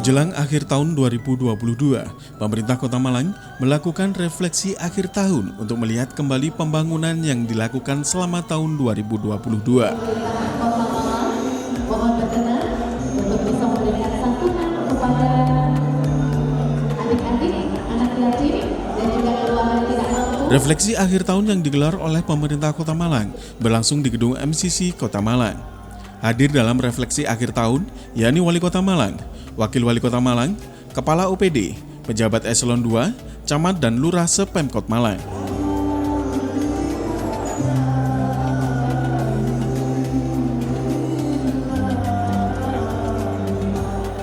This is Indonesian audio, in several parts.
Menjelang akhir tahun 2022, pemerintah Kota Malang melakukan refleksi akhir tahun untuk melihat kembali pembangunan yang dilakukan selama tahun 2022. Mohon berkenan untuk bisa memberikan santunan kepada adik-adik, anak yatim, dan juga keluarga yang tidak mampu. Refleksi akhir tahun yang digelar oleh pemerintah Kota Malang berlangsung di gedung MCC Kota Malang. Hadir dalam refleksi akhir tahun, yakni Wali Kota Malang, Wakil Wali Kota Malang, Kepala OPD, Pejabat Eselon 2, Camat dan Lurah se-Pemkot Malang.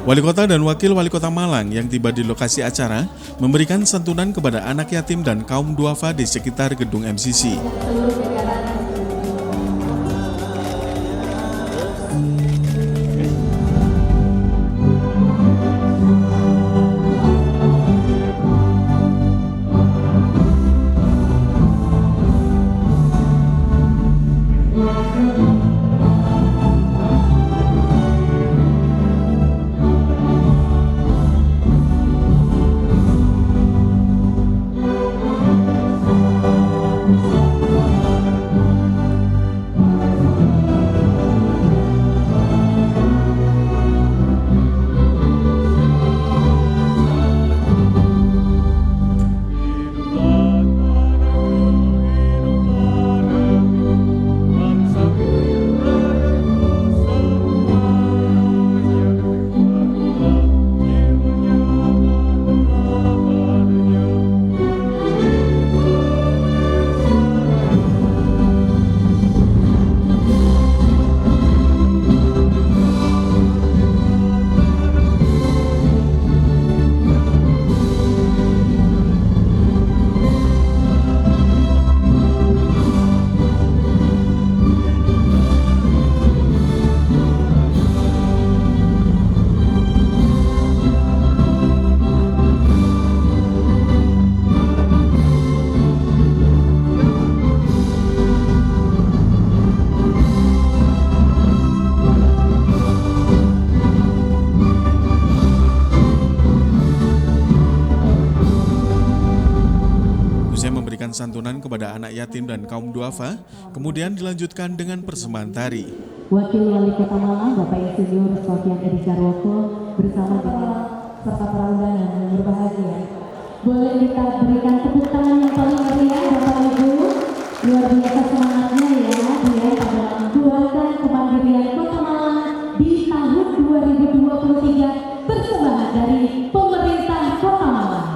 Wali Kota dan Wakil Wali Kota Malang yang tiba di lokasi acara memberikan santunan kepada anak yatim dan kaum duafa di sekitar gedung MCC. Memberikan santunan kepada anak yatim dan kaum duafa, kemudian dilanjutkan dengan persembahan tari. Wakil Wali Kota Malang, Bapak Insinyur Sofyan Edi Jarwoko, bersama dengan serta para undangan yang berbahagia. Boleh kita berikan tepuk tangan yang paling meriah, Bapak Ibu. Luar biasa semangatnya ya, dia pada membuatkan kemandirian Kota Malang di tahun 2023 persembahan dari pemerintah Kota Malang.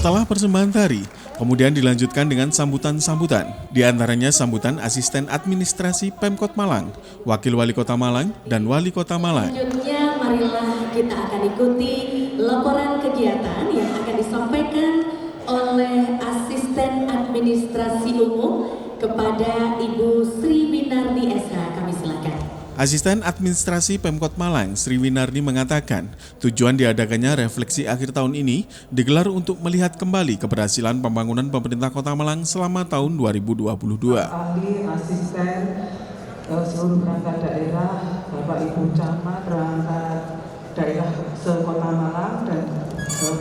Setelah persembahan tari, kemudian dilanjutkan dengan sambutan-sambutan, di antaranya sambutan Asisten Administrasi Pemkot Malang, Wakil Wali Kota Malang, dan Wali Kota Malang. Selanjutnya, marilah kita akan ikuti laporan kegiatan yang akan disampaikan oleh Asisten Administrasi Umum kepada Ibu Sri Winardi SH. Kami silakan. Asisten Administrasi Pemkot Malang, Sri Winardi mengatakan, tujuan diadakannya refleksi akhir tahun ini digelar untuk melihat kembali keberhasilan pembangunan pemerintah Kota Malang selama tahun 2022. Ahli, asisten, seluruh perangkat daerah, Bapak Ibu Camat, perangkat daerah se-Kota Malang dan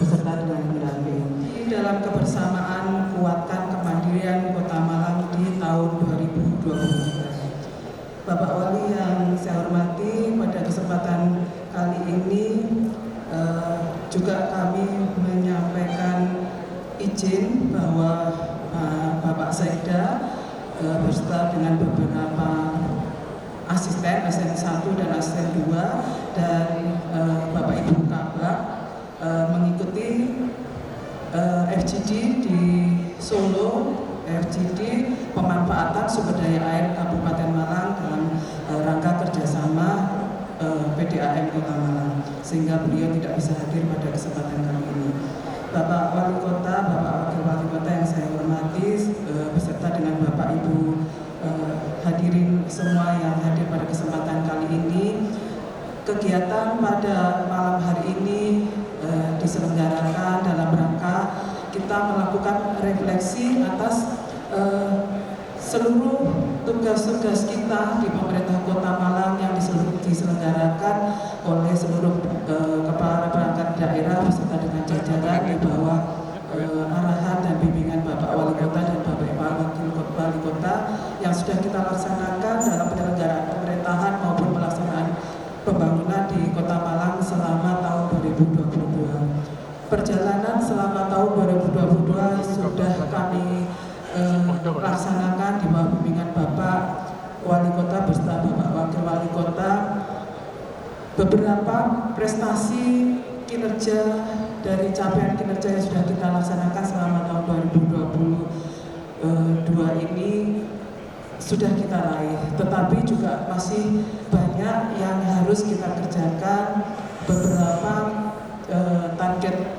beserta dengan pendamping. Dalam kebersamaan kuatkan kemandirian Kota Malang di tahun 2023. Bapak Wali yang saya hormati, pada kesempatan kali ini juga kami menyampaikan izin bahwa Bapak Sekda beserta dengan beberapa asisten 1 dan asisten 2 dan Bapak Ibu Kabak mengikuti FGD di Solo, FGD pemanfaatan sumber daya air Kabupaten Malang dalam rangka kerjasama PDAM Kota Malang, sehingga beliau tidak bisa hadir pada kesempatan kali ini. Bapak Wali Kota, Bapak Wakil Wali Kota yang saya hormati, beserta dengan Bapak Ibu hadirin semua yang hadir pada kesempatan kali ini, kegiatan pada malam hari ini diselenggarakan dalam rangka kita melakukan refleksi atas seluruh tugas-tugas kita di pemerintah Kota Malang yang diselenggarakan oleh seluruh kepala perangkat daerah beserta dengan jajaran di bawah arahan dan bimbingan Bapak Wali Kota dan Bapak Wakil Wali Kota yang sudah kita laksanakan dalam penyelenggaraan pemerintahan maupun pelaksanaan pembangunan di Kota Malang selama tahun 2022. Perjalanan selama tahun 2022 sudah kami laksanakan di bawah bimbingan Bapak Wali Kota beserta Bapak Wakil Wali Kota. Beberapa prestasi kinerja dari capaian kinerja yang sudah kita laksanakan selama tahun 2022 ini sudah kita raih, tetapi juga masih banyak yang harus kita kerjakan. Beberapa target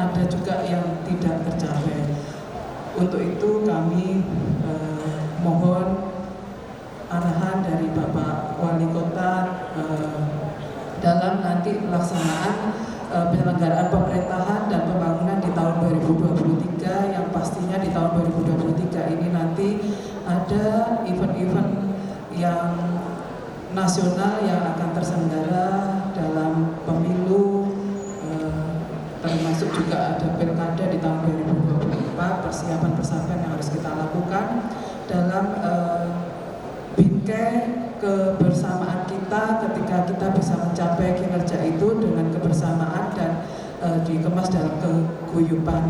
ada juga yang tidak tercapai. Untuk itu kami mohon arahan dari Bapak Wali Kota dalam nanti pelaksanaan penyelenggaraan pemerintahan dan pembangunan di tahun 2023, yang pastinya di tahun 2023 ini nanti ada event-event yang nasional yang akan terselenggara dalam pemilu, termasuk juga ada pilkada di tahun 2024, persiapan yang harus kita lakukan dalam bingkai kebersamaan kita ketika kita bisa mencapai kinerja itu dengan kebersamaan dan dikemas dalam keguyuban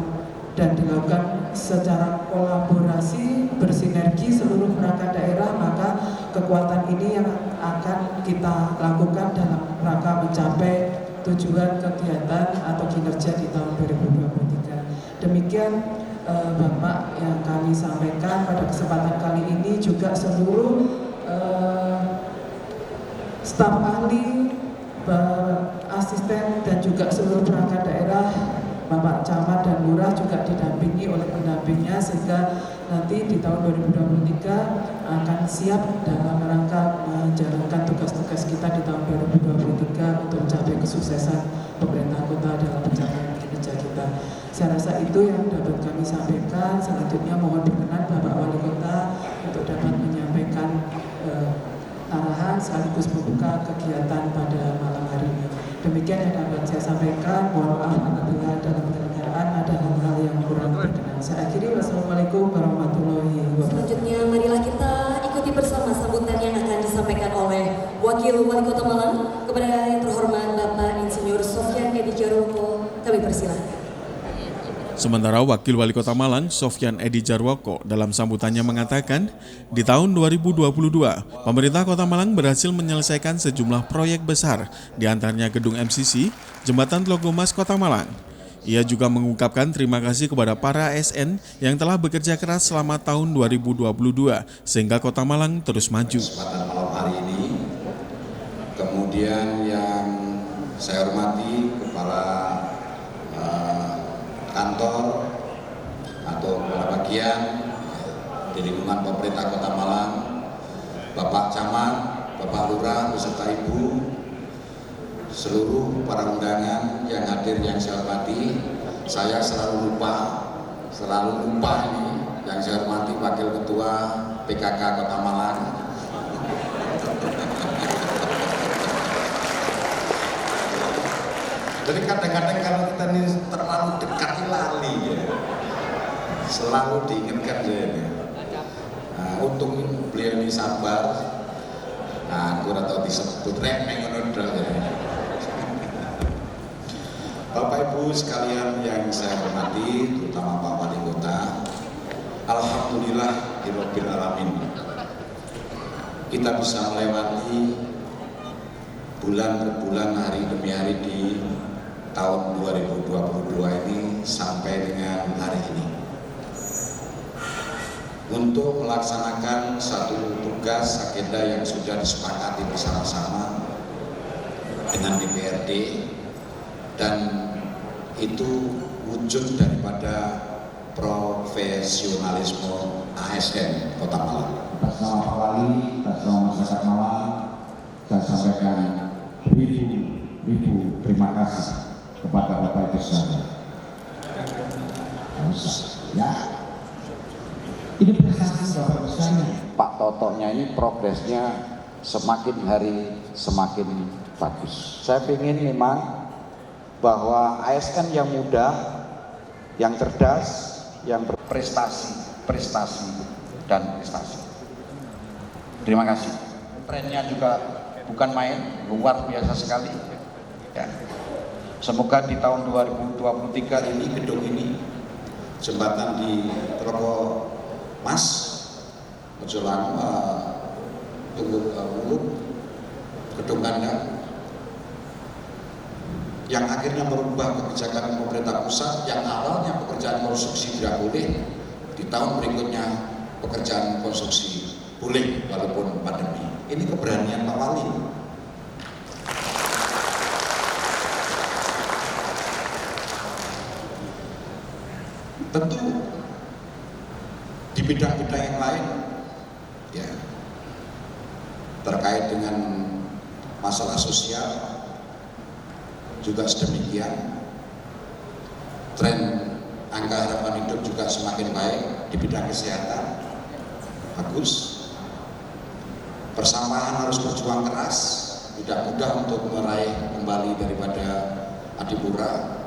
dan dilakukan secara kolaborasi bersinergi seluruh perangkat daerah, maka kekuatan ini yang akan kita lakukan dalam rangka mencapai tujuan kegiatan atau kinerja di tahun 2023. Demikian Bapak yang kami sampaikan pada kesempatan kali ini, juga seluruh staf ahli, asisten dan juga seluruh perangkat daerah, Bapak Camat dan Lurah juga didampingi oleh pendampingnya, sehingga nanti di tahun 2023 akan siap dalam rangka menjalankan tugas-tugas kita di tahun 2023 untuk mencapai kesuksesan pemerintah kota dalam pencapaian kinerja kita. Saya rasa itu yang dapat kami sampaikan. Selanjutnya mohon berkenan Bapak Wali Kota untuk dapat menyampaikan arahan sekaligus membuka kegiatan pada malam hari ini. Demikian yang dapat saya sampaikan. Mohon maaf apabila dalam penyelenggaraan ada hal-hal yang kurang berkenan. Saya akhiri. Wassalamualaikum warahmatullahi wabarakatuh. Selanjutnya marilah kita ikuti bersama sambutan yang akan disampaikan oleh Wakil Wali Kota Malang kepada yang terhormat Bapak Insinyur Sofyan Edi Jarwoko. Kami persilahkan. Sementara Wakil Wali Kota Malang, Sofyan Edi Jarwoko, dalam sambutannya mengatakan, di tahun 2022, pemerintah Kota Malang berhasil menyelesaikan sejumlah proyek besar, di antaranya Gedung MCC, Jembatan Tlogomas Kota Malang. Ia juga mengungkapkan terima kasih kepada para ASN yang telah bekerja keras selama tahun 2022 sehingga Kota Malang terus maju. Kesempatan malam hari ini, kemudian yang saya hormati kepala kantor atau kepala bagian di lingkungan pemerintah Kota Malang, Bapak Camat, Bapak Lurah beserta Ibu, seluruh para undangan yang hadir yang saya hormati. Saya selalu lupa ini yang saya hormati Wakil Ketua PKK Kota Malang. Jadi kadang-kadang kalau kita ini terlalu dekat lali ya, selalu diingatkan ya. Nah, untung beliau ini sabar. Nah, aku atau disebut remeng ya. Bapak Ibu sekalian yang saya hormati, terutama Pak Wali Kota, alhamdulillah Rabbil Alamin, kita bisa melewati bulan per bulan, hari demi hari di tahun 2022 ini sampai dengan hari ini untuk melaksanakan satu tugas agenda yang sudah disepakati bersama-sama dengan DPRD, dan itu wujud daripada profesionalisme ASN Kota Malang. Atas nama Pak Wali, atas nama masyarakat Malang, saya sampaikan ribu terima kasih kepada Bapak Ibu sekalian. Ya, ini prestasi Bapak Ibu sekalian. Pak Totonya ini progresnya semakin hari semakin bagus. Saya ingin memang bahwa ASN yang muda, yang cerdas, yang berprestasi, dan prestasi. Terima kasih. Trennya juga bukan main, luar biasa sekali. Ya. Semoga di tahun 2023 ini gedung ini, jembatan di Toko Mas, menjelang gedung kandang, yang akhirnya merubah kebijakan pemerintah pusat yang awalnya pekerjaan konstruksi tidak boleh, di tahun berikutnya pekerjaan konstruksi boleh walaupun pandemi. Ini keberanian Pak Wali. Tentu di bidang-bidang yang lain ya, terkait dengan masalah sosial juga sedemikian. Tren angka harapan hidup juga semakin baik. Di bidang kesehatan bagus. Persamaan harus berjuang keras, tidak mudah untuk meraih kembali daripada adipura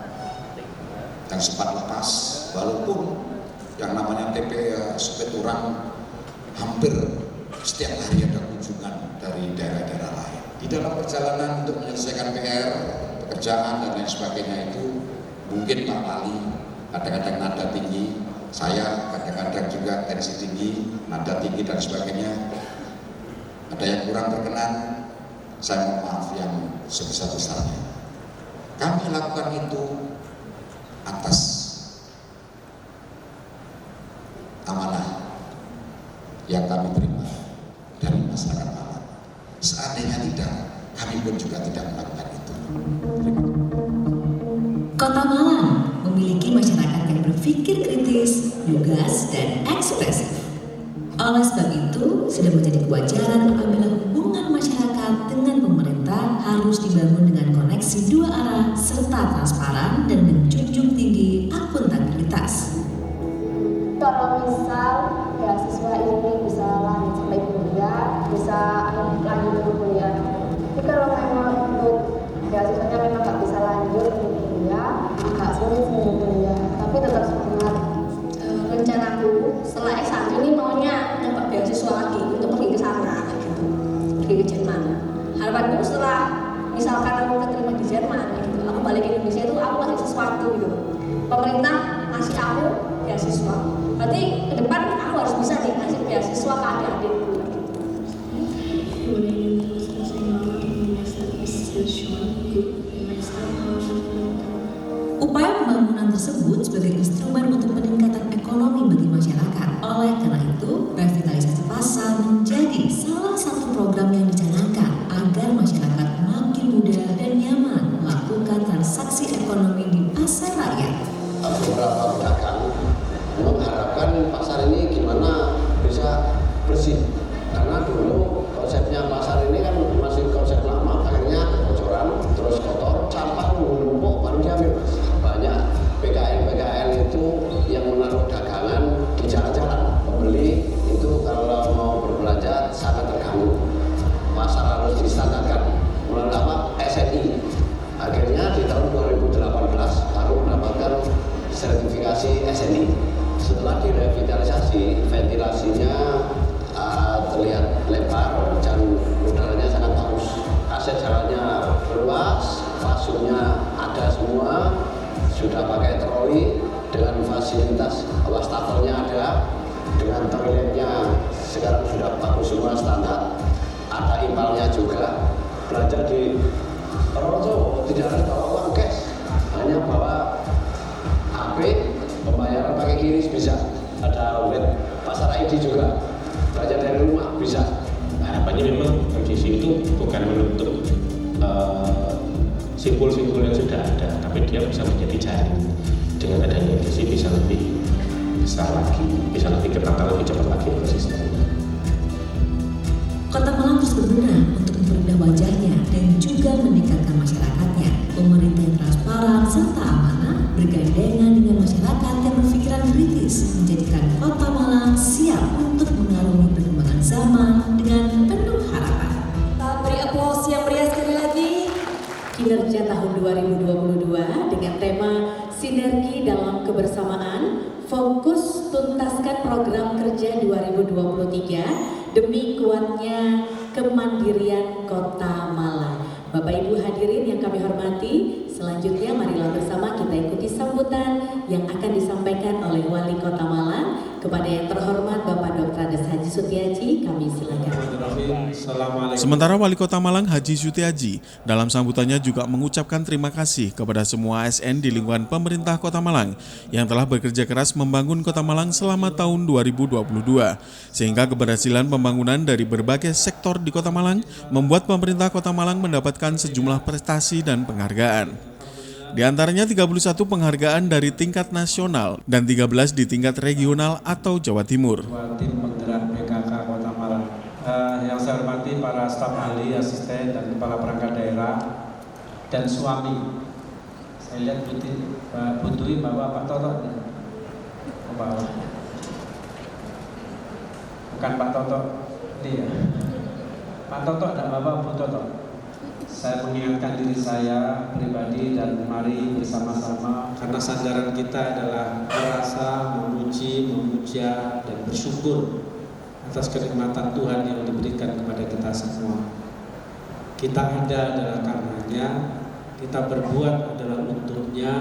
yang sempat lepas, walaupun yang namanya TP Sepeturang hampir setiap hari ada kunjungan dari daerah-daerah lain. Di dalam perjalanan untuk menyelesaikan PR, pekerjaan dan lain sebagainya itu mungkin Pak Wali kadang-kadang nada tinggi, saya kadang-kadang juga tensi tinggi, nada tinggi dan sebagainya. Ada yang kurang berkenan, saya mohon maaf yang sebesar-besarnya. Kami lakukan itu atas amanah yang kami terima dari masyarakat Malang. Seandainya tidak, kami pun juga tidak melakukan itu. Kota Malang memiliki masyarakat yang berpikir kritis, lugas, dan ekspresif. Oleh sebab itu, sudah menjadi kewajaran apabila hubungan masyarakat dengan pemerintah harus dibangun dengan koneksi dua arah serta transparan dan menjunjung tinggi akuntabilitas. Kalau misal beasiswa ini bisa lanjut sampai kuliah, bisa lanjut ke kuliah. Tapi kalau memang untuk beasiswanya memang nggak bisa lanjut ke kuliah, agak sulit untuk kuliah. Tapi tetap semangat. Rencanaku setelah S1 ini maunya dapat beasiswa lagi untuk pergi ke sana, gitu. Pergi ke Jerman. Harapanku setelah misalkan aku keterima di Jerman, gitu, aku balik ke Indonesia itu aku kasih sesuatu gitu. Pemerintah ngasih aku beasiswa. Berarti ke depan aku harus bisa nih ngasih beasiswa ke adik-adikku. Upaya pembangunan menjadi salah satu program yang dicanangkan agar masyarakat makin mudah dan nyaman melakukan transaksi ekonomi di pasar rakyat. Beberapa pedagang mengharapkan pasar ini gimana bisa bersih, karena dulu konsepnya pasar ini kan masih konsep lama, akhirnya kebocoran, terus kotor, sampah menumpuk, baru diambil. Banyak PKL itu yang menaruh dagangan di jalan-jalan, pembeli itu kalau mau berbelanja sangat terganggu. Pasar harus distandarkan melalui apa? SNI. Akhirnya di tahun 2018 baru mendapatkan sertifikasi SNI. Setelah direvitalisasi, ventilasinya terlihat lebar dan udaranya sangat bagus. Akses jalannya luas, fasunya ada semua, sudah pakai troli dengan fasilitas wastafelnya ada, dengan toiletnya sekarang sudah bagus semua standar, ada ipalnya juga. Belanja di Purworejo tidak harus bawa uang cash, hanya bawa HP, pembayaran pakai QRIS bisa, ada web pasar ID juga, belanja dari rumah bisa. Harapannya memang MCC itu bukan menutup simpul-simpul yang sudah ada, tapi dia bisa menjadi jaring. Dengan adanya MCC bisa lebih besar lagi, bisa lebih ketata lebih cepat lagi ekosistemnya. Kota Malang terus berbenah untuk memperindah wajahnya dan juga meningkatkan masyarakatnya. Pemerintah yang transparan serta amanah bergandengan dengan masyarakat yang berpikiran kritis menjadikan Kota Malang siap untuk mengarungi perkembangan zaman dengan penuh harapan. Kita beri aplaus yang meriah sekali lagi. Kinerja tahun 2022 dengan tema Sinergi dalam Kebersamaan, fokus tuntaskan program kerja 2023 demi kuatnya kemandirian Kota Malang. Bapak Ibu hadirin yang kami hormati, selanjutnya marilah bersama kita ikuti sambutan yang akan disampaikan oleh Wali Kota Malang. Kepada yang terhormat Bapak Dr. Andes Haji Sutiaji, kami silakan. Sementara Wali Kota Malang Haji Sutiaji dalam sambutannya juga mengucapkan terima kasih kepada semua ASN di lingkungan pemerintah Kota Malang yang telah bekerja keras membangun Kota Malang selama tahun 2022, sehingga keberhasilan pembangunan dari berbagai sektor di Kota Malang membuat pemerintah Kota Malang mendapatkan sejumlah prestasi dan penghargaan. Di antaranya 31 penghargaan dari tingkat nasional dan 13 di tingkat regional atau Jawa Timur. Tim penggerak PKK Kota Malang. Yang saya hormati para staf ahli, asisten, dan kepala perangkat daerah dan suami. Saya lihat butuhi bawa Pak Toto. Bukan Pak Toto, ini ya. Pak Toto dan Bapak Bu Toto. Saya mengingatkan diri saya pribadi dan mari bersama-sama, karena sandaran kita adalah merasa, memuji, memuja, dan bersyukur atas kenikmatan Tuhan yang diberikan kepada kita semua. Kita ada adalah karenanya, kita berbuat adalah untuknya,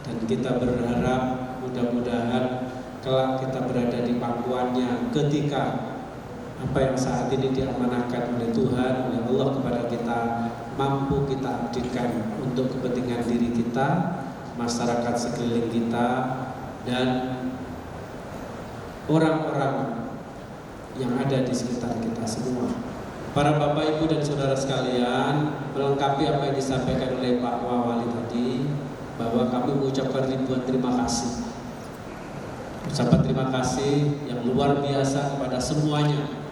dan kita berharap mudah-mudahan kelak kita berada di pangkuannya ketika apa yang saat ini diamanahkan oleh Tuhan, oleh Allah kepada kita, mampu kita abdikan untuk kepentingan diri kita, masyarakat sekeliling kita, dan orang-orang yang ada di sekitar kita semua. Para Bapak, Ibu, dan Saudara sekalian, melengkapi apa yang disampaikan oleh Pak Wali tadi, bahwa kami mengucapkan ribuan terima kasih. Ucapan terima kasih yang luar biasa kepada semuanya.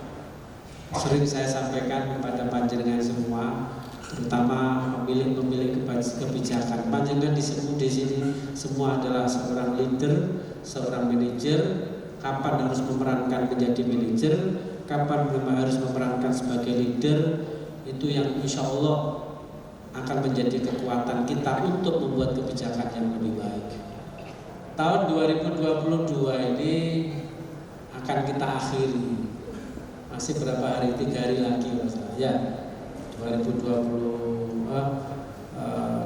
Sering saya sampaikan kepada panjenengan semua, terutama pemilik-pemilik kebijakan. Panjenengan di sini semua adalah seorang leader, seorang manajer. Kapan harus memerankan menjadi manajer, kapan harus memerankan sebagai leader, itu yang insya Allah akan menjadi kekuatan kita untuk membuat kebijakan yang lebih baik. Tahun 2022 ini akan kita akhiri. Masih berapa hari? 3 hari lagi ya. 2020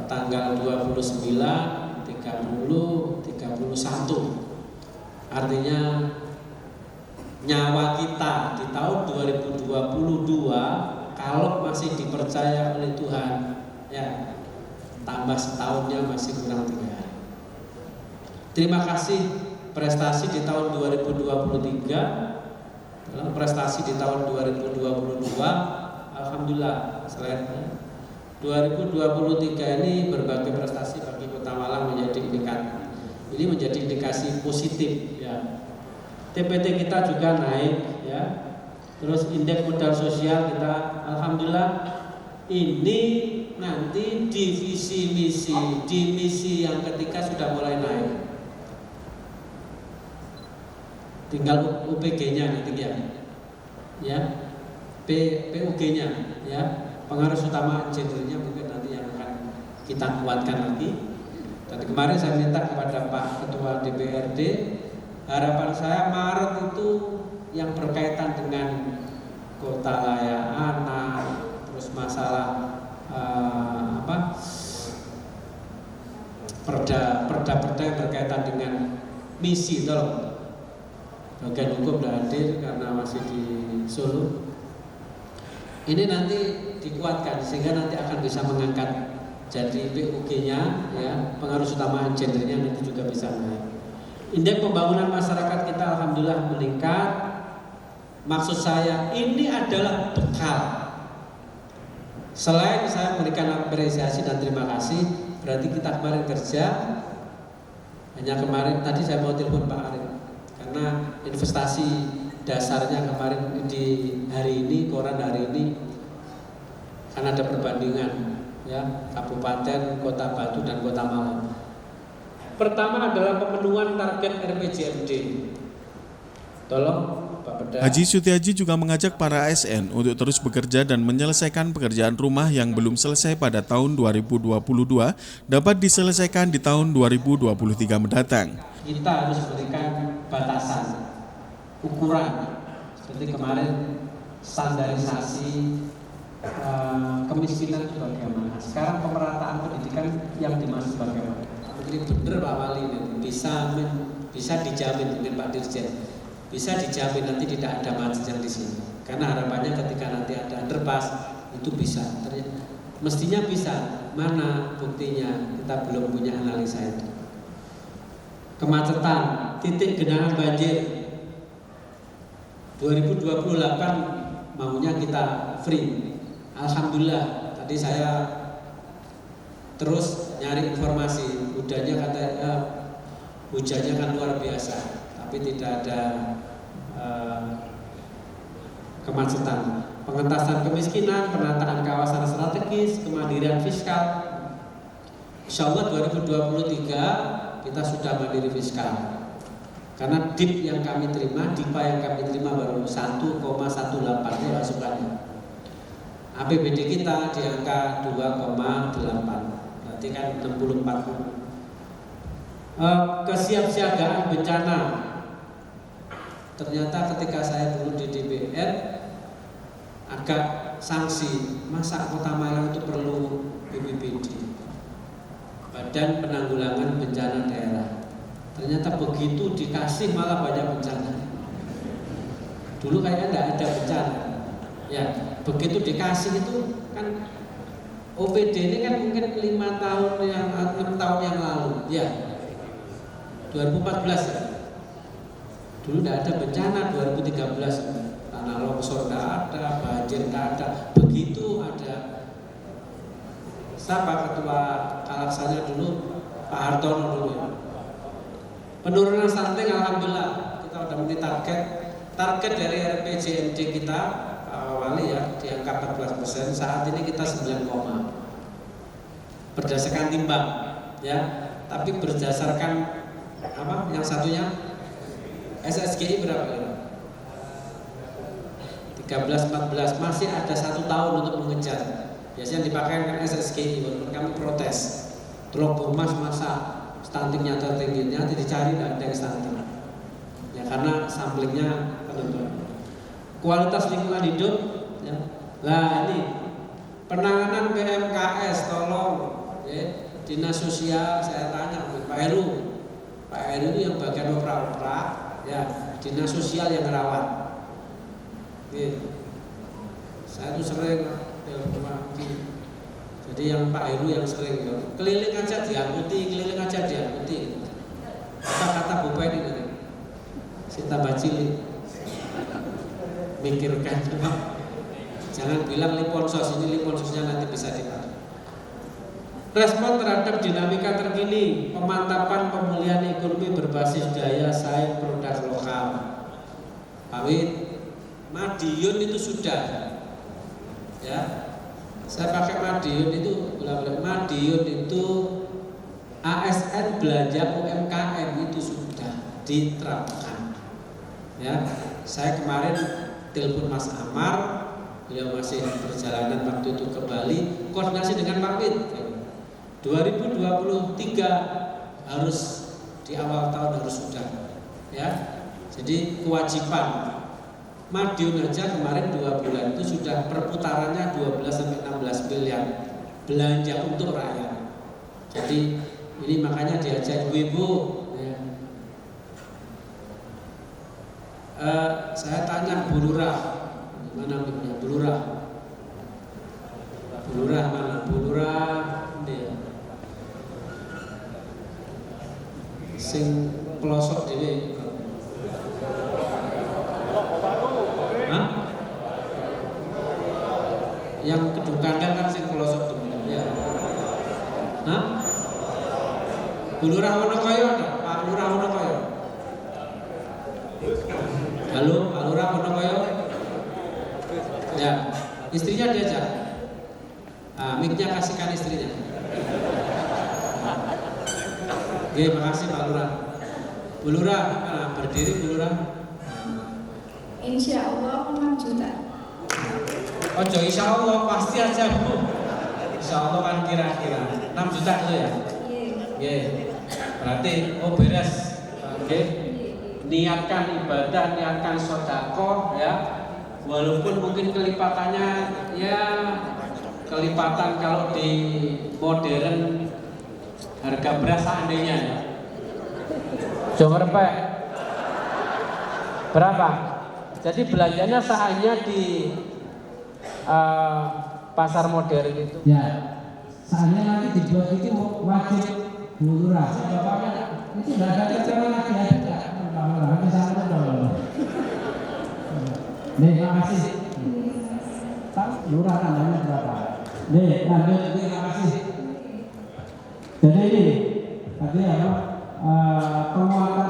tanggal 29, 30, 31. Artinya nyawa kita di tahun 2022 kalau masih dipercaya oleh Tuhan, ya tambah setahunnya masih kurang 3 hari. Terima kasih prestasi di tahun 2023 dalam prestasi di tahun 2022, alhamdulillah selain 2023 ini berbagai prestasi bagi Kota Malang menjadi indikasi positif ya. TPT kita juga naik ya. Terus indeks modal sosial kita alhamdulillah ini nanti di misi yang ketiga sudah mulai naik. Tinggal UPG-nya nanti ya. PUG-nya ya. Pengaruh utama gendernya mungkin nanti yang akan kita kuatkan lagi. Tadi kemarin saya minta kepada Pak Ketua DPRD, harapan saya Maret itu yang berkaitan dengan kota layak anak, terus masalah perda-perda yang berkaitan dengan misi tolong. Bagian hukum tidak hadir karena masih di Solo. Ini nanti dikuatkan sehingga nanti akan bisa mengangkat jadi PUG-nya ya, pengaruh utama gendernya nanti juga bisa naik. Indeks pembangunan masyarakat kita alhamdulillah meningkat. Maksud saya ini adalah bekal. Selain saya memberikan apresiasi dan terima kasih, berarti kita kemarin kerja. Hanya kemarin tadi saya mau telepon Pak Arif karena investasi dasarnya kemarin di hari ini, koran hari ini kan ada perbandingan ya, kabupaten, kota Batu dan kota Malang. Pertama adalah pemenuhan target RPJMD. Tolong Haji Sutiaji juga mengajak para ASN untuk terus bekerja dan menyelesaikan pekerjaan rumah yang belum selesai pada tahun 2022 dapat diselesaikan di tahun 2023 mendatang. Kita harus berikan batasan, ukuran, seperti kemarin standarisasi kemiskinan itu bagaimana. Sekarang pemerataan pendidikan yang dimaksud bagaimana. Ini benar Pak Wali, bisa dijamin dengan Pak Dirjen. Bisa dijamin nanti tidak ada macet yang di sini. Karena harapannya ketika nanti ada underpass itu bisa. Mestinya bisa. Mana buktinya? Kita belum punya analisa itu. Kemacetan, titik genangan banjir 2028 maunya kita free. Alhamdulillah. Tadi saya terus nyari informasi. Hujannya kan luar biasa. Tapi tidak ada kemacetan. Pengentasan kemiskinan, penataan kawasan strategis, kemandirian fiskal. Insya Allah 2023 kita sudah mandiri fiskal. Karena DIP yang kami terima, DIPA yang kami terima baru 1,18 itu masukannya. APBD kita di angka 2,8, berarti kan 64. Kesiapsiagaan bencana. Ternyata ketika saya dulu di DPR agak sanksi, masa Kota Malang itu perlu BPBD, Badan Penanggulangan Bencana Daerah. Ternyata begitu dikasih malah banyak bencana. Dulu kayaknya tidak ada bencana. Ya, begitu dikasih itu kan OPD ini kan mungkin 6 tahun yang lalu, ya 2014 ya. Dulu tidak ada bencana, 2013 tanah longsor tidak ada, banjir tidak ada. Begitu ada siapa ketua Kalaksanya dulu, Pak Hartono dulu ya. Penurunan stunting alhamdulillah kita sudah memenuhi target dari RPJMD kita Pak Wali ya di angka 14%. Saat ini kita 9, berdasarkan timbang ya, tapi berdasarkan apa yang satunya SSGI berapa ya? 13-14, masih ada 1 tahun untuk mengejar. Biasanya dipakai kan SSGI, walaupun kami protes. Trobomas masa stuntingnya tertinggi, nanti dicari tidak ada yang stunting. Ya karena samplingnya penentuan. Kualitas lingkungan hidup, ya. Nah ini penanganan PMKS, tolong ya, Dinas Sosial saya tanya Pak Heru. Pak Heru itu yang bagian opera-opera, ya Dinas Sosial yang merawat. Saya tuh sering jadi yang Pak Heru yang sering keliling aja diangkuti. Apa kata Bu Penny tadi? Sinta Bacili. mikirkan. Jangan bilang liponsos, ini liponsosnya nanti bisa ditarik. Respon terhadap dinamika terkini, pemantapan pemulihan ekonomi berbasis daya saing produk lokal. Pak Wid, Madiun itu sudah, ya. Saya pakai Madiun itu, Madiun itu ASN belanja UMKM itu sudah diterapkan. Ya, saya kemarin telepon Mas Amar, beliau masih perjalanan waktu itu ke Bali, koordinasi dengan Pak Wid. 2023 harus di awal tahun harus sudah, ya. Jadi kewajiban Madiun aja kemarin 2 bulan itu sudah perputarannya 12-16 miliar belanja untuk rakyat. Jadi ini makanya diajak ibu-ibu. Ya. Saya tanya Bu Lurah, mana Bu Lurah? Bu Lurah mana? Bu Lurah dia. Sing pelosok dhewe. Hah? Yang kedung kandang kan sing pelosok dhewe. Ya. Hah? Bu Lurah Wonokoyo ada? Pak Lurah Wonokoyo. Halo, Pak Lurah Wonokoyo. Ya, istrinya diajak. Mic-nya kasihkan istrinya. Oke, makasih Pak Lurah. Bu Lurah, berdiri Bu Lurah. Insya Allah 6 juta. Ojo insya Allah, pasti aja Bu. Insya Allah kan kira-kira 6 juta itu ya? Iya. Berarti beres. Oke. Niatkan ibadah, niatkan sedekah ya. Walaupun mungkin kelipatannya ya kelipatan kalau di modern harga beras seandainya ya. Coba repek. Berapa? Jadi belanjanya sehanya di pasar modern itu. Ya, soalnya nanti dibuat itu wajib Bu Lurah. Bapaknya itu nggak ada cara lagi ada nggak? Nanti sana dong. Nih, makasih. Pak Lurah namanya berapa? Nih, lanjut. Terima kasih. Jadi ini tadi apa? Penguatan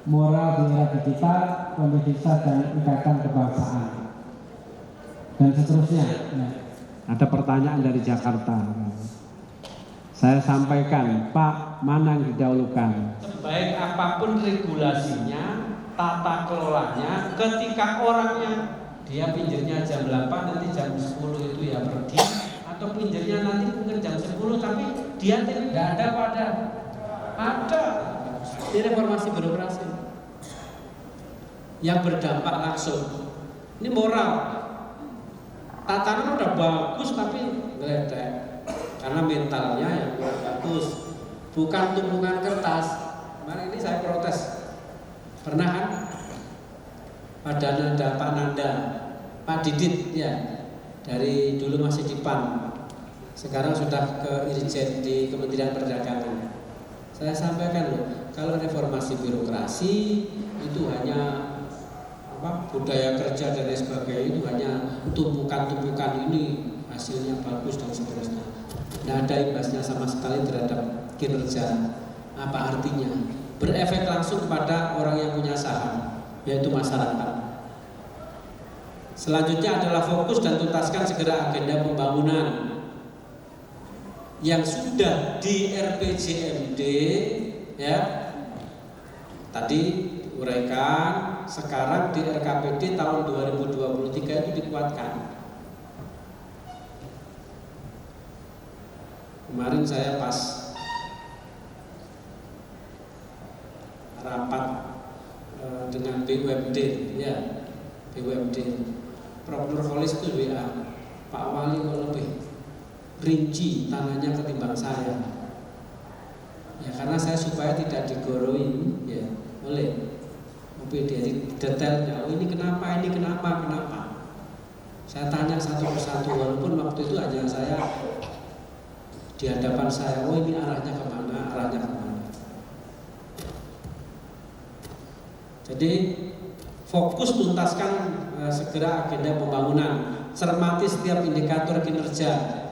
moral di era digital, pendidikan dan ikatan kebangsaan dan seterusnya. Nah, ada pertanyaan dari Jakarta. Saya sampaikan, Pak, mana yang didahulukan? Sebaik apapun regulasinya, tata kelolanya, ketika orangnya dia pinjernya jam 8 nanti jam 10 itu ya pergi, atau pinjernya nanti mungkin jam 10 tapi dia tidak ada ada di reformasi birokrasi yang berdampak langsung. Ini moral. Tatanan udah bagus tapi ngeledek karena mentalnya yang kurang bagus, bukan tumpukan kertas. Kemarin ini saya protes, pernah kan? Pada Nanda, Pak Nanda, Pak Didit ya, dari dulu masih di PAN, sekarang sudah ke Irjen di Kementerian Perdagangan. Saya sampaikan loh, kalau reformasi birokrasi itu hanya budaya kerja dan lain sebagainya, itu hanya tumpukan-tumpukan ini hasilnya bagus dan seterusnya. Tidak ada imbasnya sama sekali terhadap kinerja. Apa artinya? Berefek langsung pada orang yang punya saham, yaitu masyarakat. Selanjutnya adalah fokus dan tuntaskan segera agenda pembangunan yang sudah di RPJMD ya. Tadi uraikan, sekarang di RKPD tahun 2023 itu dikuatkan. Kemarin saya pas rapat dengan BUMD ya, BUMD Prof. Nurholis itu WA, Pak Wali kok lebih rinci tanahnya ketimbang saya ya, karena saya supaya tidak digoroi ya oleh dari detailnya, oh ini kenapa, saya tanya satu persatu, walaupun waktu itu hanya saya di hadapan saya, oh ini arahnya kemana. Jadi fokus tuntaskan segera agenda pembangunan, cermati setiap indikator kinerja.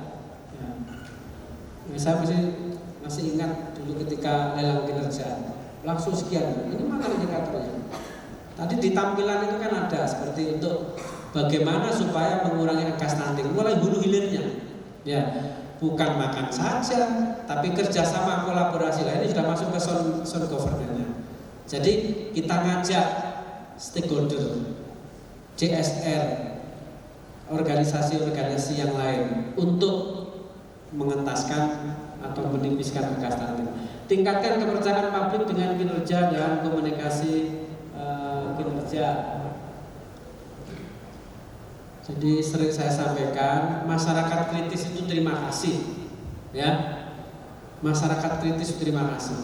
Saya masih ingat dulu ketika lelang kinerja, langsung sekian, ini mana indikatornya? Tadi di tampilan itu kan ada seperti untuk bagaimana supaya mengurangi angka stunting, mulai hulu hilirnya, ya bukan makan saja, tapi kerjasama kolaborasi lainnya sudah masuk ke sound governance-nya. Jadi kita ngajak stakeholder, CSR, organisasi-organisasi yang lain untuk mengentaskan atau menipiskan angka stunting. Tingkatkan kepercayaan publik dengan kinerja dan komunikasi kinerja. Jadi sering saya sampaikan, masyarakat kritis itu terima kasih, ya. Masyarakat kritis terima kasih.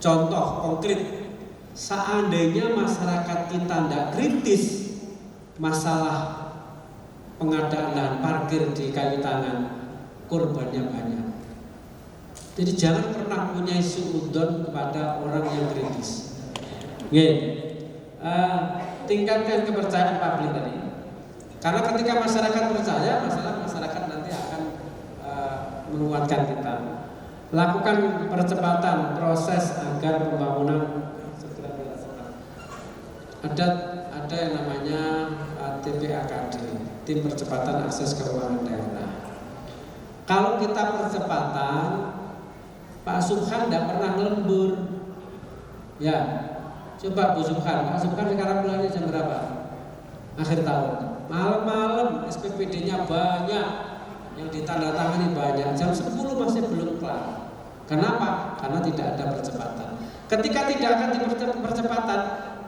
Contoh konkret, seandainya masyarakat kita tidak kritis masalah pengadaan lahan parkir di kayu tangan, korbannya banyak. Jadi jangan pernah punya suudzon kepada orang yang kritis. Tingkatkan kepercayaan publik tadi. Karena ketika masyarakat percaya, masyarakat nanti akan menguatkan kita. Lakukan percepatan proses agar pembangunan segera dilaksanakan. Ada yang namanya TPAKD, Tim Percepatan Akses Keuangan Daerah. Kalau kita percepatan, Pak Subhan tidak pernah ngelembur. Ya, coba Bu Subhan, Pak Subhan sekarang bulannya jam berapa? Akhir tahun. Malam-malam SPPD-nya banyak, yang ditandatangani banyak. Jam 10 masih belum kelar. Kenapa? Karena tidak ada percepatan. Ketika tidak akan percepatan,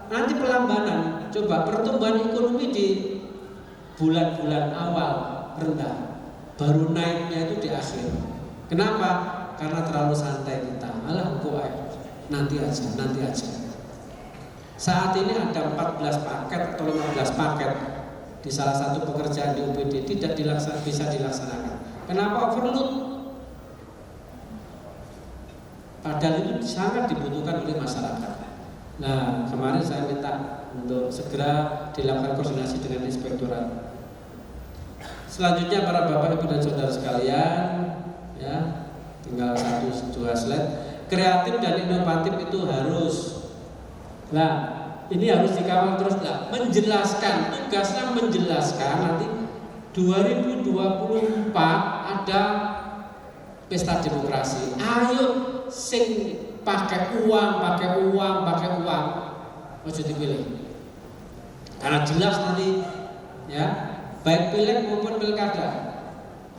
nanti pelambanan. Coba pertumbuhan ekonomi di bulan-bulan awal rendah, baru naiknya itu di akhir. Kenapa? Karena terlalu santai kita. Alah, nanti aja. Saat ini ada 14 paket atau 15 paket di salah satu pekerjaan di UPD tidak bisa dilaksanakan. Kenapa overload? Padahal itu sangat dibutuhkan oleh masyarakat. Nah, kemarin saya minta untuk segera dilakukan koordinasi dengan inspektorat. Selanjutnya para bapak ibu dan saudara sekalian, ya, tinggal 1-2 slide. Kreatif dan inovatif itu harus. Nah, ini harus dikawal terus lah. Menjelaskan, tugasnya menjelaskan nanti 2024 ada pesta demokrasi. Ayo sing pakai uang. Ojo dipilih. Karena jelas nanti, ya, baik pileg maupun pilkada.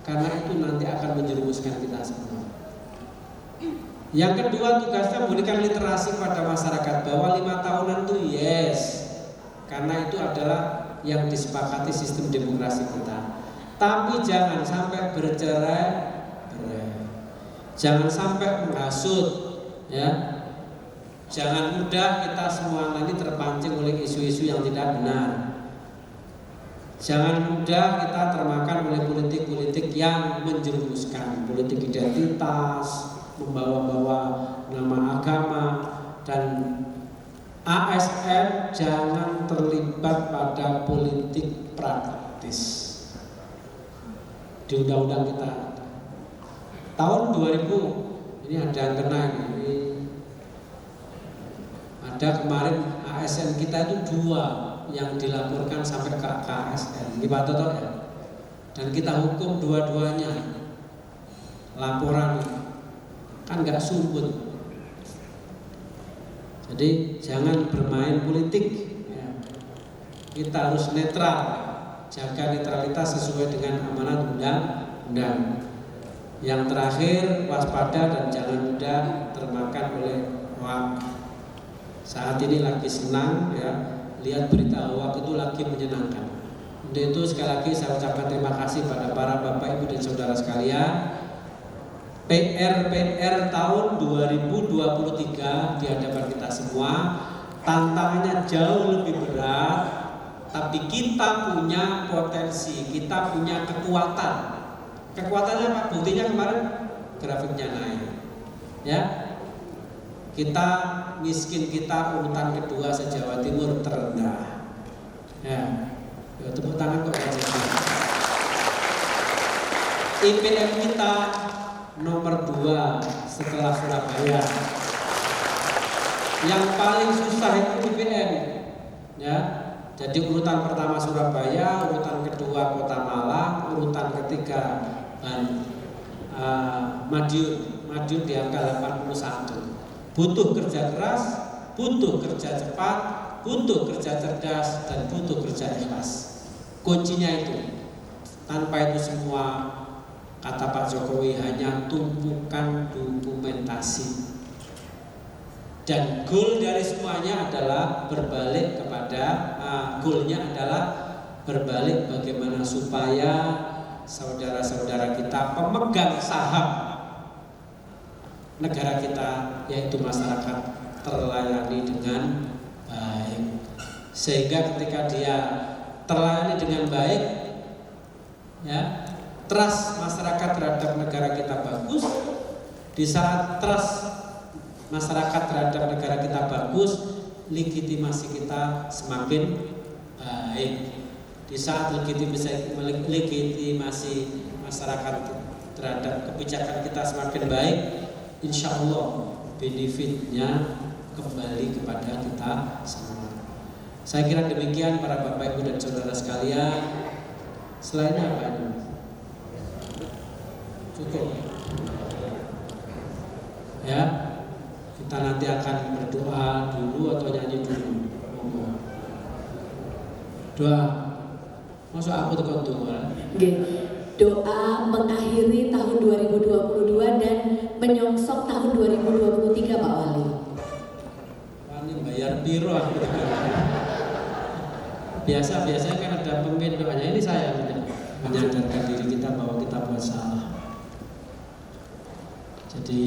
Karena itu nanti akan menjerumuskan kita semua. Yang kedua, tugasnya memberikan literasi pada masyarakat bahwa 5 tahunan itu yes, karena itu adalah yang disepakati sistem demokrasi kita. Tapi jangan sampai bercerai-berai, jangan sampai menghasut, ya. Jangan mudah kita semua nanti terpancing oleh isu-isu yang tidak benar. Jangan mudah kita termakan oleh politik-politik yang menjerumuskan, politik identitas, membawa-bawa nama agama, dan ASN jangan terlibat pada politik praktis. Di undang-undang kita tahun 2000 ini ada yang kena ini. Ada kemarin ASN kita itu 2 yang dilaporkan sampai ke KSN di Pak Toto, ya. Dan kita hukum dua-duanya. Laporan kan nggak sumput. Jadi jangan bermain politik, ya. Kita harus netral, jaga netralitas sesuai dengan amanat undang-undang. Yang terakhir, waspada dan jangan mudah termakan oleh hoax. Saat ini lagi senang, ya, lihat berita hoax itu lagi menyenangkan. Untuk itu sekali lagi saya ucapkan terima kasih pada para bapak ibu dan saudara sekalian. PR tahun 2023 di hadapan kita semua, tantangannya jauh lebih berat, tapi kita punya potensi, kita punya kekuatan. Kekuatannya Pak, buktinya kemarin grafiknya naik, ya. Kita miskin kita urutan kedua se-Jawa Timur terendah. Ya, tepuk tangan kok. IPM kita nomor 2 setelah Surabaya. Yang paling susah itu IPM. Ya, jadi urutan pertama Surabaya, urutan kedua Kota Malang, urutan ketiga Madiun di angka 81. Butuh kerja keras, butuh kerja cepat, butuh kerja cerdas, dan butuh kerja ikhlas. Kuncinya itu. Tanpa itu semua, kata Pak Jokowi, hanya tumpukan dokumentasi. Dan goal dari semuanya adalah berbalik kepada goalnya adalah berbalik bagaimana supaya saudara-saudara kita pemegang saham negara kita, yaitu masyarakat, terlayani dengan baik. Sehingga ketika dia terlayani dengan baik, ya, trust masyarakat terhadap negara kita bagus. Di saat trust masyarakat terhadap negara kita bagus, legitimasi kita semakin baik. Di saat legitimasi masyarakat terhadap kebijakan kita semakin baik, insya Allah benefitnya kembali kepada kita semua. Saya kira demikian para Bapak Ibu dan Saudara sekalian. Selainnya apa ini? Cukup. Ya, kita nanti akan berdoa dulu atau nyanyi dulu? Doa. Masuk aku tekan doa. Doa mengakhiri tahun 2022 dan menyongsong tahun 2023 Pak Wali. Wali bayar biro aku. Biasanya kan ada pemimpin doanya, ini saya menyadarkan diri kita bahwa kita buat salah. Jadi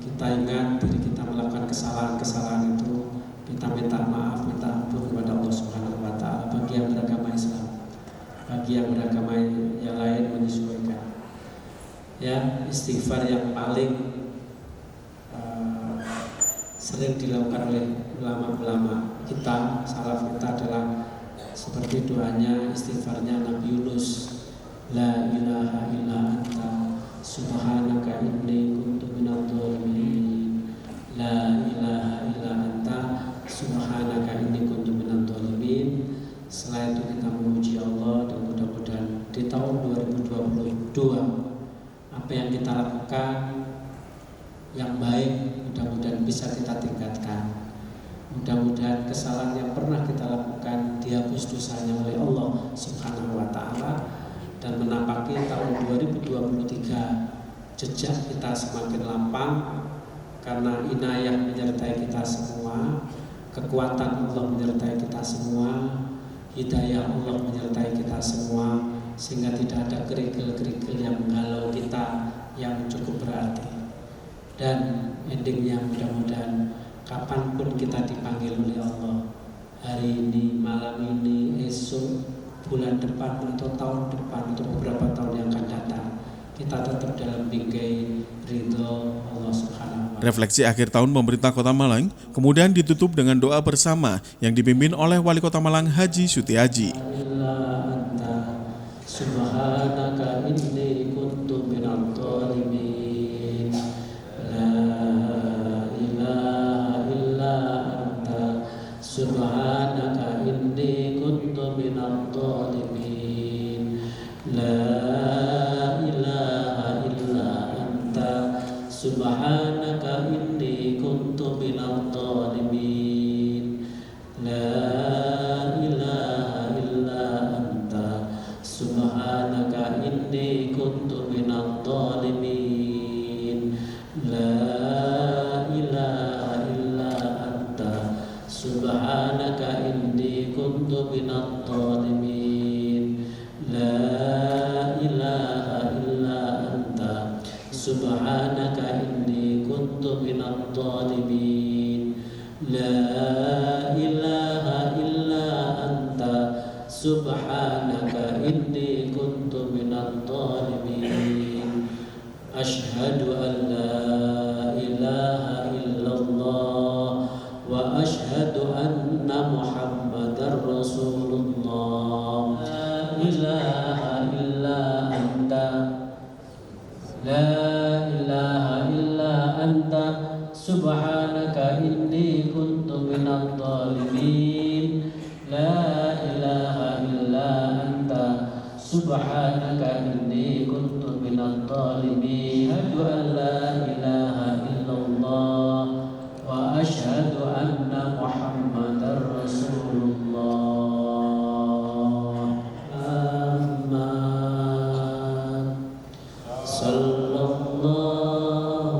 kita ingat diri kita melakukan kesalahan itu, kita minta maaf, minta ampun kepada Allah Subhanahu wa Ta'ala. Bagi yang beragama Islam, bagi yang beragama yang lain menyesuaikan. Ya, istighfar yang paling sering dilakukan oleh ulama-ulama kita, salaf kita adalah seperti doanya, istighfarnya Nabi Yunus. La ilaha illa anta subhanaka inni kuntu minadh dhalimin. La ilaha illa anta subhanaka inni kuntu minadh dhalimin. Setelah itu kita memuji Allah, dan mudah-mudahan di tahun 2022 apa yang kita lakukan yang baik mudah-mudahan bisa kita tingkatkan. Mudah-mudahan kesalahan yang pernah kita lakukan dihapus dosanya oleh Allah Subhanahu wa Ta'ala, dan menapaki tahun 2023 jejak kita semakin lapang karena inayah menyertai kita semua, kekuatan Allah menyertai kita semua, hidayah Allah menyertai kita semua, sehingga tidak ada kerikil-kerikil yang menghalau kita yang cukup berarti. Dan endingnya mudah-mudahan kapanpun kita dipanggil oleh Allah, hari ini, malam ini, esok, bulan depan, atau tahun depan, atau beberapa tahun yang akan datang, kita tetap dalam bingkai ridho Allah Subhanahu wa Ta'ala. Refleksi akhir tahun pemerintah Kota Malang kemudian ditutup dengan doa bersama yang dipimpin oleh Wali Kota Malang Haji Sutiaji. Subhanaka inni kuntu minadh dhalimin. La ilaha illa anta subhanaka inni kuntu minadh dhalimin. La ilaha illa anta subhanaka inni kuntu minadh dhalimin. La ilaha illa anta subhanaka inni kuntu minadh dhalimin. La ilaha illa anta subhanaka inni kuntu minadh dhalimin. La ilaha illa anta subhanaka inni kuntu minadh dhalimin. La ilaha illa anta subhanaka inni kuntu minadh dhalimin. Asyhadu an la ilaha illallah لا إله إلا أنت سبحانك إني كنت من الظالمين لا إله إلا أنت سبحانك إني كنت من الظالمين أشهد أن لا إله إلا الله وأشهد أن محمدا رسول الله آمين صلى الله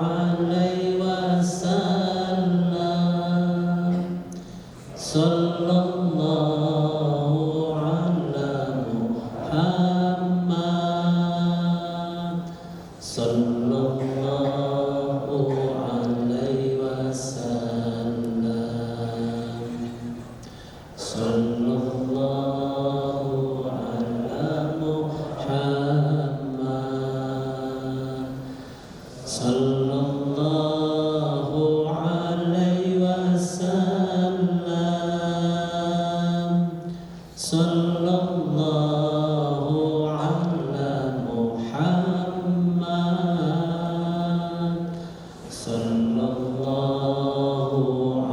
عليه وسلم صلى الله على محمد صلى الله عليه وسلم صلى الله على محمد صلى الله عليه وسلم صلى الله على محمد صلى الله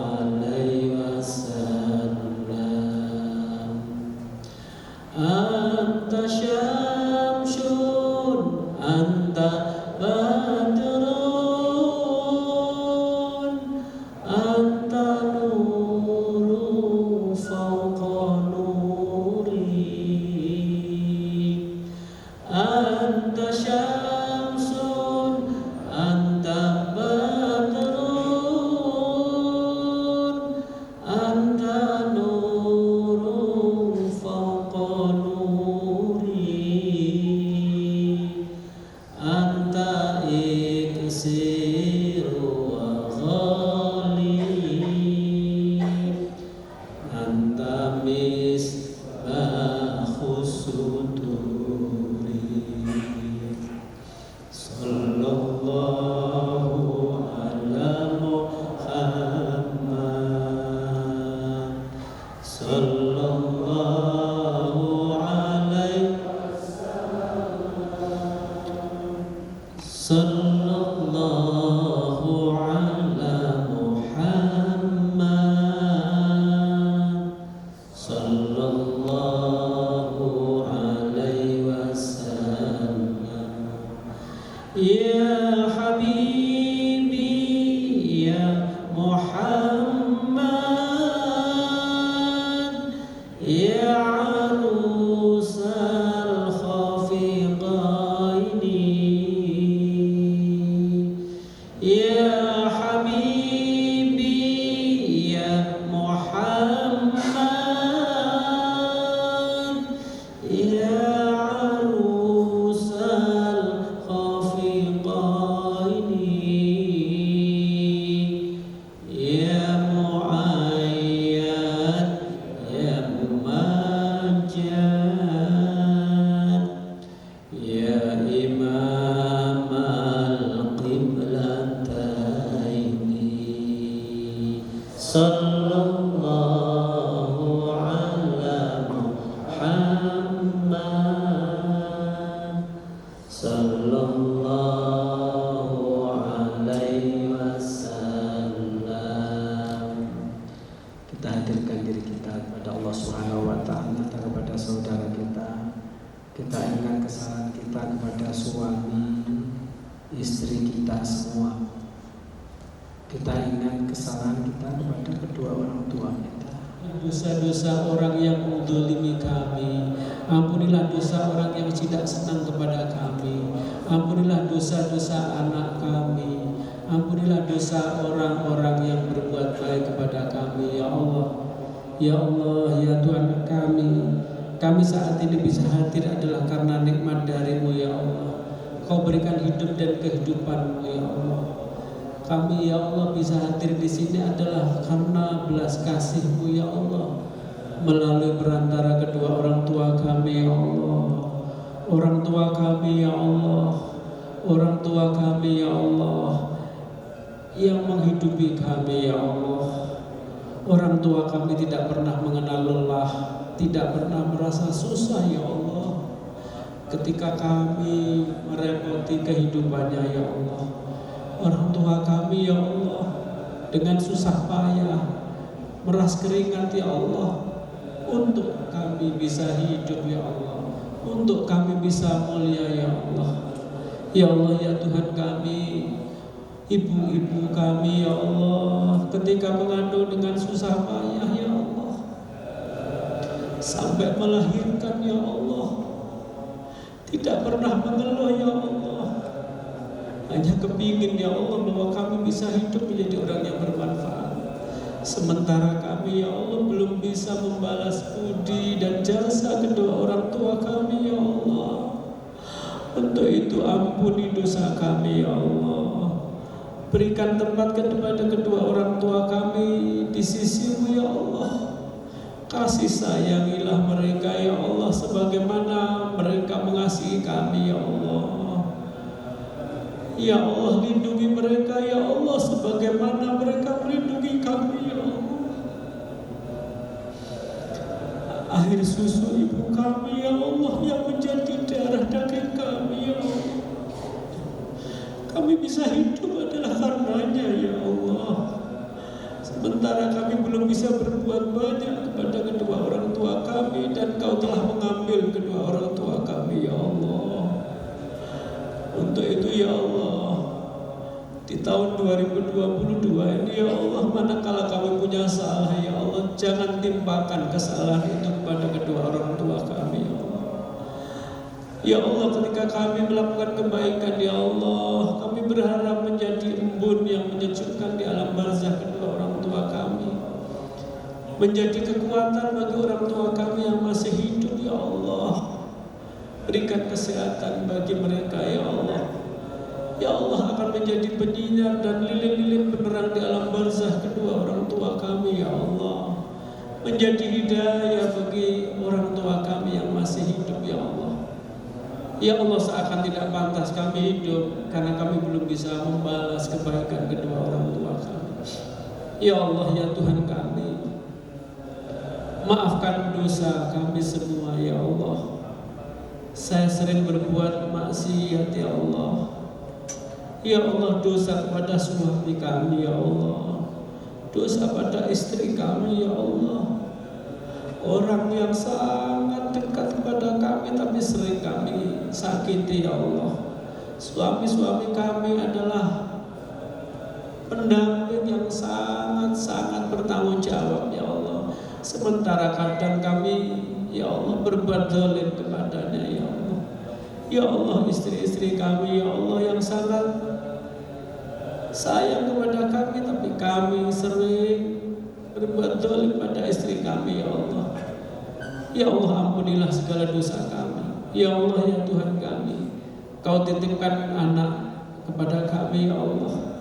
عليه وسلم أنت شمس أنت بدر أنت نور فوق نوري أنت شمس أنت بدر أنت نور فوق نوري أنت إكسير وغالي أنت مصباح الصدور صلى الله على محمد صلى الله عليه صلى الله على محمد صلى الله عليه وسلم يا حبيبي يا محمد يا عروس الخفيقين يا حبيبي يا محمد يا عروس الخفيقين يا معيد يا ممجد يا إمام القبلتين صلى الله على محمد صلى الله عليه wasallam. Kita hadirkan diri kita kepada Allah Subhanahu wa taala, kepada saudara kita. Kita ingat kesalahan kita kepada suami, istri kita semua. Kita ingat kesalahan kita kepada kedua orang tua kita. Dosa-dosa orang yang menzalimi kami. Ampunilah dosa orang yang tidak senang kepada kami. Ampunilah dosa-dosa anak kami. Ampunilah dosa orang-orang yang berbuat baik kepada kami, ya Allah. Ya Allah, ya Tuhan kami. Kami saat ini bisa hadir adalah karena nikmat dari-Mu, ya Allah. Kau berikan hidup dan kehidupan-Mu, ya Allah. Kami, ya Allah, bisa hadir di sini adalah karena belas kasih-Mu, ya Allah. Melalui perantara kedua orang tua kami, ya Allah. Orang tua kami, ya Allah. Orang tua kami, ya Allah, yang menghidupi kami, ya Allah. Orang tua kami tidak pernah mengenal lelah, tidak pernah merasa susah, ya Allah. ketika kami merepoti kehidupannya ya Allah. Orang tua kami ya Allah dengan susah payah meras keringat ya Allah untuk kami bisa hidup ya Allah, untuk kami bisa mulia ya Allah. Ya Allah ya Tuhan kami, ibu-ibu kami ya Allah ketika mengandung dengan susah payah ya Allah, sampai melahirkan ya Allah, tidak pernah mengeluh ya Allah, hanya kepingin ya Allah bahwa kami bisa hidup menjadi orang yang bermanfaat. Sementara kami ya Allah belum bisa membalas budi dan jasa kedua orang tua kami ya Allah. Untuk itu ampuni dosa kami ya Allah. Berikan tempat kepada kedua orang tua kami di sisi-Mu ya Allah. Kasih sayangilah mereka ya Allah sebagaimana mereka mengasihi kami ya Allah. Ya Allah lindungi mereka ya Allah sebagaimana mereka melindungi kami ya Allah. Air susu ibu kami ya Allah yang menjadi darah daging kami ya Allah. Kami bisa hidup adalah karenanya ya Allah. Sementara kami belum bisa berbuat banyak kepada kedua orang tua kami, dan Kau telah mengambil kedua orang tua kami ya Allah. Untuk itu ya Allah, di tahun 2022 ini ya Allah, manakala kami punya salah ya Allah, jangan timpakan kesalahan itu kepada kedua orang tua kami ya Allah. Ya Allah, ketika kami melakukan kebaikan ya Allah, kami berharap menjadi embun yang menyejukkan di alam barzah kedua orang tua kami, menjadi kekuatan bagi orang tua kami yang masih hidup ya Allah. Berikan kesehatan bagi mereka ya Allah. Ya Allah, akan menjadi penyiar dan lilin-lilin penerang di alam barzah kedua orang tua kami ya Allah. Menjadi hidayah bagi orang tua kami yang masih hidup ya Allah. Ya Allah, seakan tidak pantas kami hidup karena kami belum bisa membalas kebaikan kedua orang tua kami. Ya Allah ya Tuhan kami, maafkan dosa kami semua ya Allah. Saya sering berbuat maksiat ya Allah. Ya Allah, dosa kepada suami kami ya Allah, dosa pada istri kami ya Allah. Orang yang sangat dekat kepada kami tapi sering kami sakiti ya Allah. Suami-suami kami adalah pendamping yang sangat-sangat bertanggung jawab ya Allah. Sementara kadang kami ya Allah berbuat zalim kepadanya ya Allah. Ya Allah, istri-istri kami ya Allah yang sangat sayang kepada kami, tapi kami sering berbuat zalim pada istri kami ya Allah. Ya Allah, ampunilah segala dosa kami. Ya Allah ya Tuhan kami, Kau titipkan anak kepada kami ya Allah.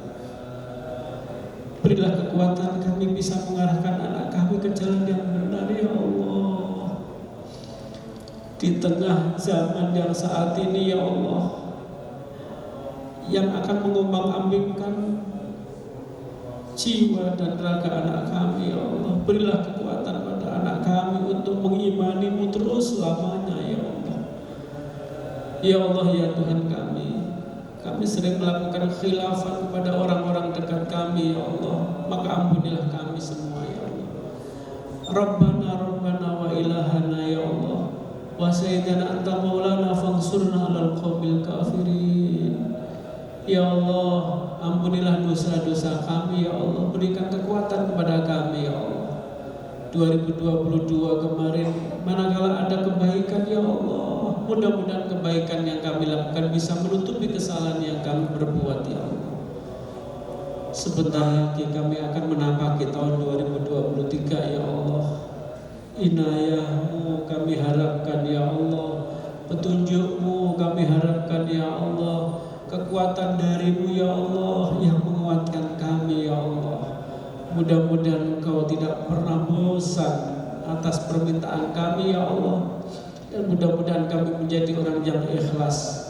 Berilah kekuatan kami bisa mengarahkan anak kami ke jalan yang benar ya Allah. Di tengah zaman yang saat ini ya Allah, yang akan mengombang-ambingkan jiwa dan raga anak kami ya Allah, berilah kekuatan pada anak kami untuk mengimani-Mu terus selamanya ya Allah. Ya Allah ya Tuhan kami sering melakukan khilafan kepada orang-orang dekat kami ya Allah, maka ampunilah kami semua ya Allah. Rabbana wa ilahana ya Allah, wa sayyidina anta maulana fansurna alal qawmil kafirin. Ya Allah, ampunilah dosa-dosa kami ya Allah, berikan kekuatan kepada kami ya Allah. 2022 kemarin, manakala ada kebaikan ya Allah, mudah-mudahan kebaikan yang kami lakukan bisa menutupi kesalahan yang kami berbuat ya Allah. Sebentar lagi kami akan menapaki tahun 2023 ya Allah. Inayah-Mu kami harapkan ya Allah, petunjuk-Mu kami harapkan ya Allah, kekuatan dari-Mu ya Allah yang menguatkan kami ya Allah. Mudah-mudahan Engkau tidak pernah bosan atas permintaan kami ya Allah, dan mudah-mudahan kami menjadi orang yang ikhlas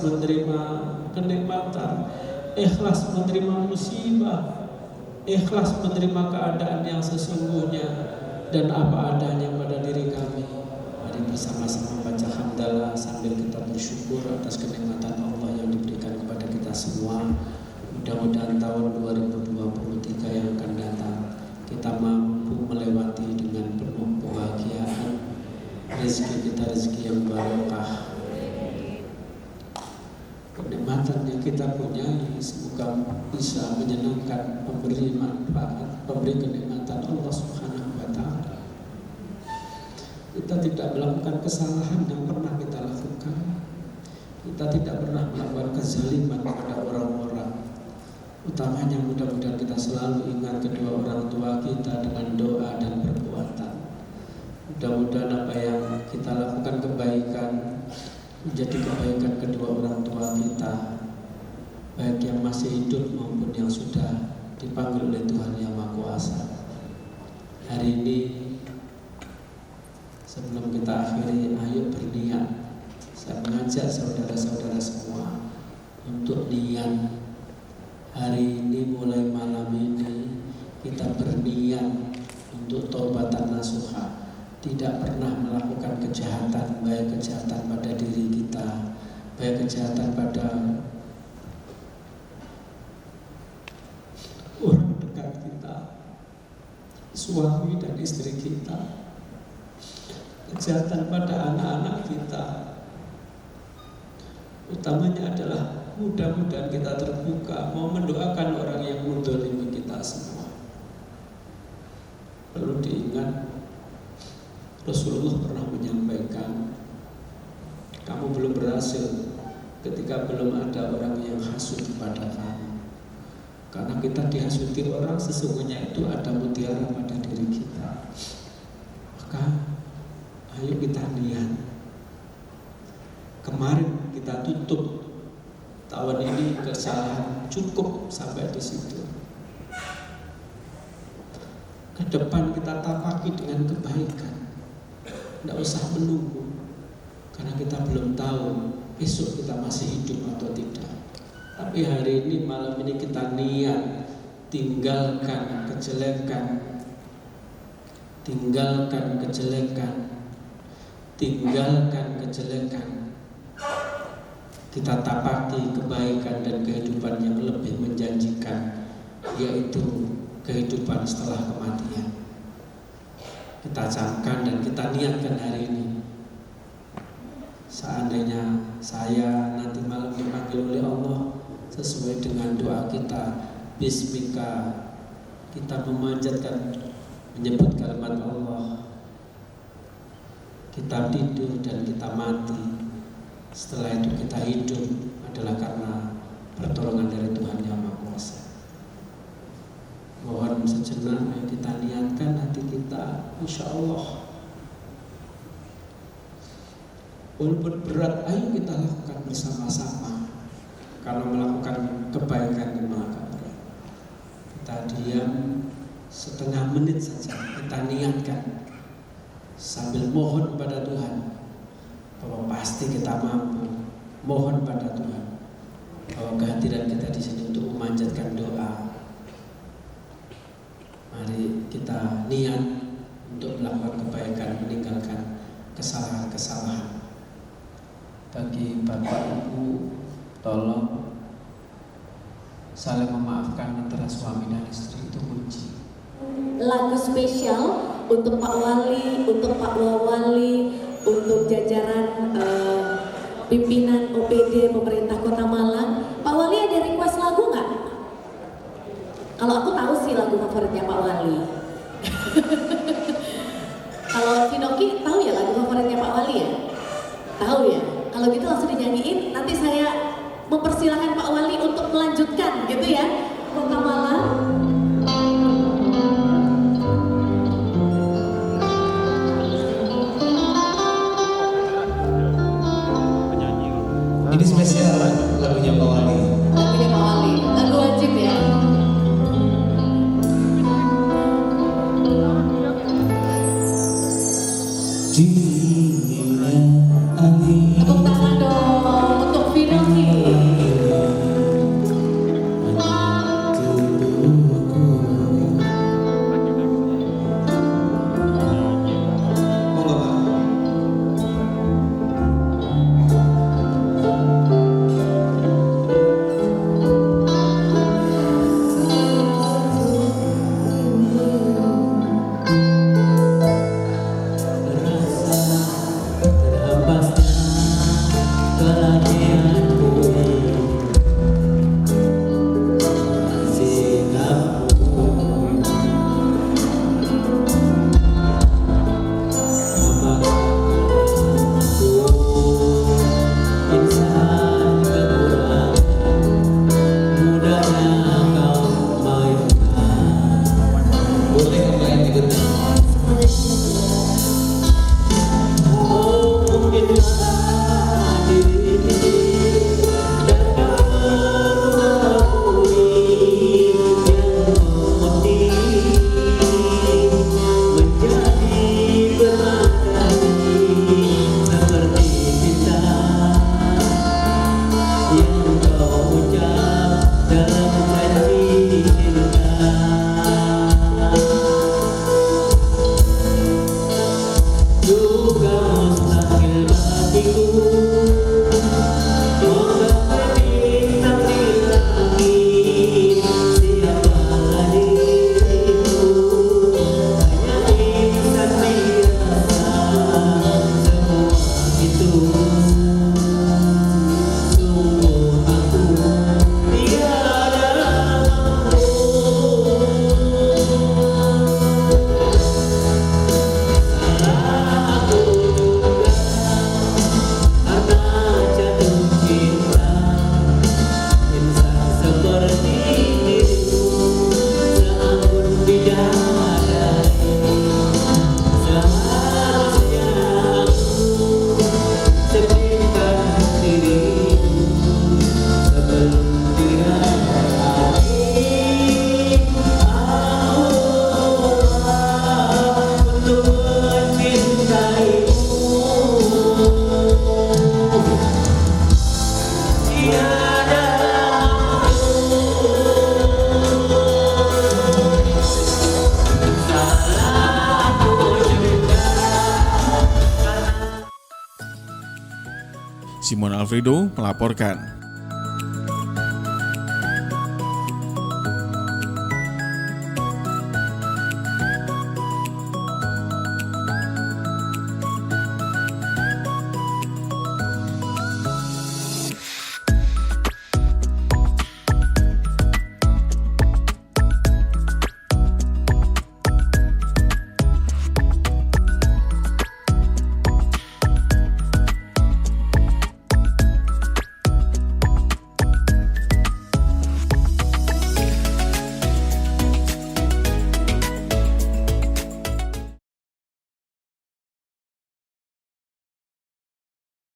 menerima kenikmatan, ikhlas menerima musibah, ikhlas menerima keadaan yang sesungguhnya dan apa adanya pada diri kami. Mari bersama-sama baca hamdalah. adalah sambil kita bersyukur atas kenikmatan Allah yang diberikan kepada kita semua. Mudah-mudahan tahun 2023 yang akan datang kita mampu melewati dengan penuh kebahagiaan, rezeki kita rezeki yang barokah. Kenikmatan yang kita punyai semoga bisa menyenangkan, memberi manfaat, memberi kenikmatan Allah Subhanahu wa Ta'ala. Kita tidak melakukan kesalahan yang pernah kita lakukan. Kita tidak pernah melakukan kezaliman kepada orang-orang. Utamanya mudah-mudahan kita selalu ingat kedua orang tua kita dengan doa dan perbuatan. Mudah-mudahan apa yang kita lakukan kebaikan menjadi kebaikan kedua orang tua kita, baik yang masih hidup maupun yang sudah dipanggil oleh Tuhan Yang Maha Kuasa. Hari ini sebelum kita akhiri, ayo berniat. Saya mengajak saudara-saudara semua untuk niat hari ini, mulai malam ini kita berniat untuk taubatan nasuha, tidak pernah melakukan kejahatan, baik kejahatan pada diri kita, baik kejahatan pada orang dekat kita, suami dan istri kita, kejahatan pada anak-anak kita. Utamanya adalah mudah-mudahan kita terbuka mau mendoakan orang yang mendolimi kita semua. Perlu diingat, Rasulullah pernah menyampaikan, kamu belum berhasil ketika belum ada orang yang hasut kepada kamu. Karena kita dihasuti orang, sesungguhnya itu ada mutiara pada diri kita. Maka ayo kita niat. Kemarin kita tutup tahun ini kesalahan, cukup sampai di situ. Ke depan kita tapaki dengan kebaikan. Tidak usah menunggu, karena kita belum tahu besok kita masih hidup atau tidak. Tapi hari ini, malam ini kita niat tinggalkan kejelekan, tinggalkan kejelekan, tinggalkan kejelekan. Kita tapaki kebaikan dan kehidupan yang lebih menjanjikan, yaitu kehidupan setelah kematian. Kita camkan dan kita niatkan hari ini. Seandainya saya nanti malam dipanggil oleh Allah sesuai dengan doa kita, Bismika, kita memanjatkan, menyebut kalimat Allah, kita tidur dan kita mati. Setelah itu kita hidup adalah karena pertolongan dari Tuhan Yang Maha Kuasa. Mohon sejenak kita niatkan hati kita, insya Allah. Walaupun berat, ayo kita lakukan bersama-sama. Kalau melakukan kebaikan memang agak berat. Kita diam setengah menit saja, kita niatkan sambil mohon pada Tuhan bahwa pasti kita mampu. Mohon pada Tuhan bahwa kehadiran kita di sini untuk memanjatkan doa. Mari kita niat untuk melakukan kebaikan, meninggalkan kesalahan-kesalahan. Bagi bapak ibu, tolong saling memaafkan antara suami dan istri, itu kunci. Lagu spesial untuk Pak Wali, untuk Pak Wali, untuk jajaran pimpinan OPD Pemerintah Kota Malang. Pak Wali ada request lagu nggak? Kalau aku tahu sih lagu favoritnya Pak Wali. Kalau Vinoki tahu ya lagu favoritnya Pak Wali ya? Tahu ya? Kalau gitu langsung dinyanyiin. Nanti saya mempersilahkan Pak Wali untuk melanjutkan gitu ya. Kota Malang. Ini spesial lagunya Pak Wali. Lagunya Pak Wali, lagu wajib ya. Tepuk tangan dong untuk Vinoki. Simon Alfredo melaporkan.